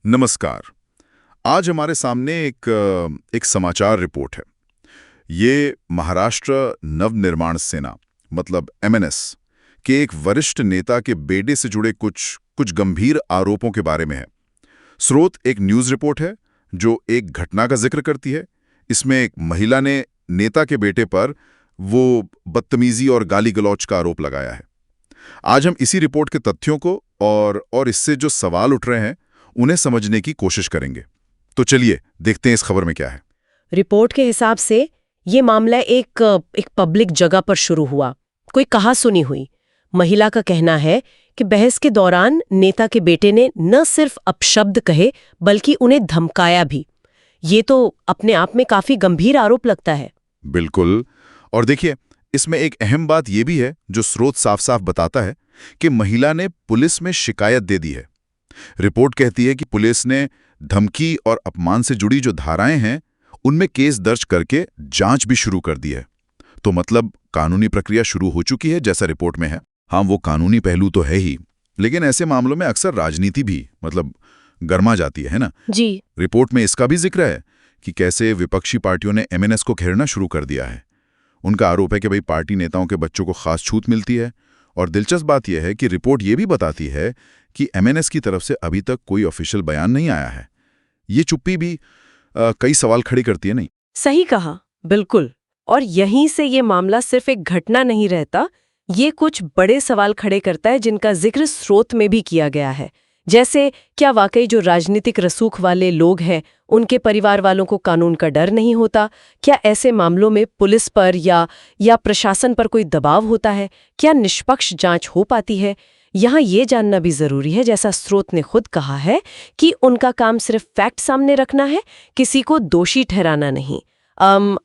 नमस्कार। आज हमारे सामने एक समाचार रिपोर्ट है। ये महाराष्ट्र नवनिर्माण सेना मतलब एमएनएस के एक वरिष्ठ नेता के बेटे से जुड़े कुछ गंभीर आरोपों के बारे में है। स्रोत एक न्यूज़ रिपोर्ट है जो एक घटना का जिक्र करती है। इसमें एक महिला ने नेता के बेटे पर वो बदतमीजी और गाली गलौज का आरोप लगाया है। आज हम इसी रिपोर्ट के तथ्यों को और इससे जो सवाल उठ रहे हैं उन्हें समझने की कोशिश करेंगे। तो चलिए देखते हैं इस खबर में क्या है। रिपोर्ट के हिसाब से ये मामला एक पब्लिक जगह पर शुरू हुआ। कोई कहा-सुनी हुई महिला का कहना है कि बहस के दौरान नेता के बेटे ने न सिर्फ अपशब्द कहे बल्कि उन्हें धमकाया भी। ये तो अपने आप में काफी गंभीर आरोप लगता है। बिल्कुल। और देखिए, इसमें एक अहम बात यह भी है जो स्रोत साफ-साफ बताता है कि महिला ने पुलिस में शिकायत दे दी है। रिपोर्ट कहती है कि पुलिस ने धमकी और अपमान से जुड़ी जो धाराएं हैं उनमें केस दर्ज करके जांच भी शुरू कर दी है। तो मतलब कानूनी प्रक्रिया शुरू हो चुकी है जैसा रिपोर्ट में है। हाँ, वो कानूनी पहलू तो है ही, लेकिन ऐसे मामलों में अक्सर राजनीति भी गरमा जाती है ना जी। रिपोर्ट में इसका भी जिक्र है कि कैसे विपक्षी पार्टियों ने एमएनएस को घेरना शुरू कर दिया है। उनका आरोप है कि भाई पार्टी नेताओं के बच्चों को खास छूट मिलती है। और दिलचस्प बात यह है कि रिपोर्ट ये भी बताती है कि एमएनएस की तरफ से अभी तक कोई ऑफिशियल बयान नहीं आया है। ये चुप्पी भी कई सवाल खड़े करती है। नहीं, सही कहा, बिल्कुल। और यहीं से ये मामला सिर्फ एक घटना नहीं रहता, ये कुछ बड़े सवाल खड़े करता है जिनका जिक्र स्रोत में भी किया गया है। जैसे क्या वाकई जो राजनीतिक रसूख वाले लोग हैं उनके परिवार वालों को कानून का डर नहीं होता? क्या ऐसे मामलों में पुलिस पर या प्रशासन पर कोई दबाव होता है? क्या निष्पक्ष जांच हो पाती है? यहाँ ये जानना भी जरूरी है, जैसा स्रोत ने खुद कहा है, कि उनका काम सिर्फ फैक्ट सामने रखना है, किसी को दोषी ठहराना नहीं।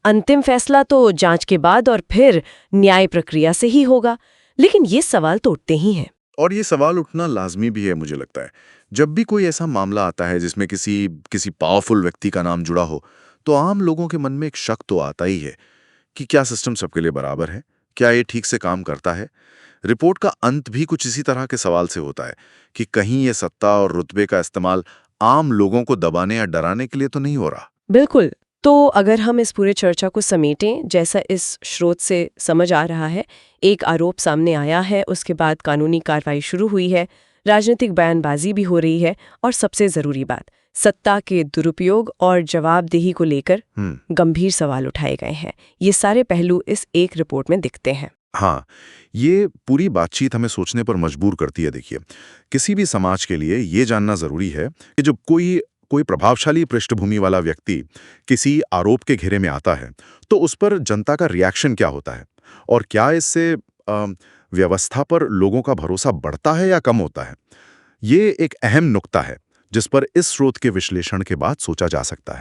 अंतिम फैसला तो जांच के बाद और फिर न्याय प्रक्रिया से ही होगा। लेकिन ये सवाल तो उठते ही हैं। और ये सवाल उठना लाजमी भी है, मुझे लगता है। जब भी कोई ऐसा मामला आता है जिसमें किसी पावरफुल व्यक्ति का नाम जुड़ा हो, तो आम लोगों के मन में एक शक तो आता ही है कि क्या सिस्टम सबके लिए बराबर है, क्या ये ठीक से काम करता है। रिपोर्ट का अंत भी कुछ इसी तरह के सवाल से होता है कि कहीं ये सत्ता और रुतबे का इस्तेमाल आम लोगों को दबाने या डराने के लिए तो नहीं हो रहा। बिल्कुल। तो अगर हम इस पूरे चर्चा को समेटें, जैसा इस स्रोत से समझ आ रहा है, एक आरोप सामने आया है, उसके बाद कानूनी कार्रवाई शुरू हुई है, राजनीतिक बयानबाजी भी हो रही है, और सबसे जरूरी बात, सत्ता के दुरुपयोग और जवाबदेही को लेकर गंभीर सवाल उठाए गए हैं। ये सारे पहलू इस एक रिपोर्ट में दिखते हैं। हाँ, ये पूरी बातचीत हमें सोचने पर मजबूर करती है। देखिए, किसी भी समाज के लिए ये जानना जरूरी है कि जब कोई प्रभावशाली पृष्ठभूमि वाला व्यक्ति किसी आरोप के घेरे में आता है तो उस पर जनता का रिएक्शन क्या होता है, और क्या इससे व्यवस्था पर लोगों का भरोसा बढ़ता है या कम होता है। ये एक अहम नुक्ता है जिस पर इस स्रोत के विश्लेषण के बाद सोचा जा सकता है।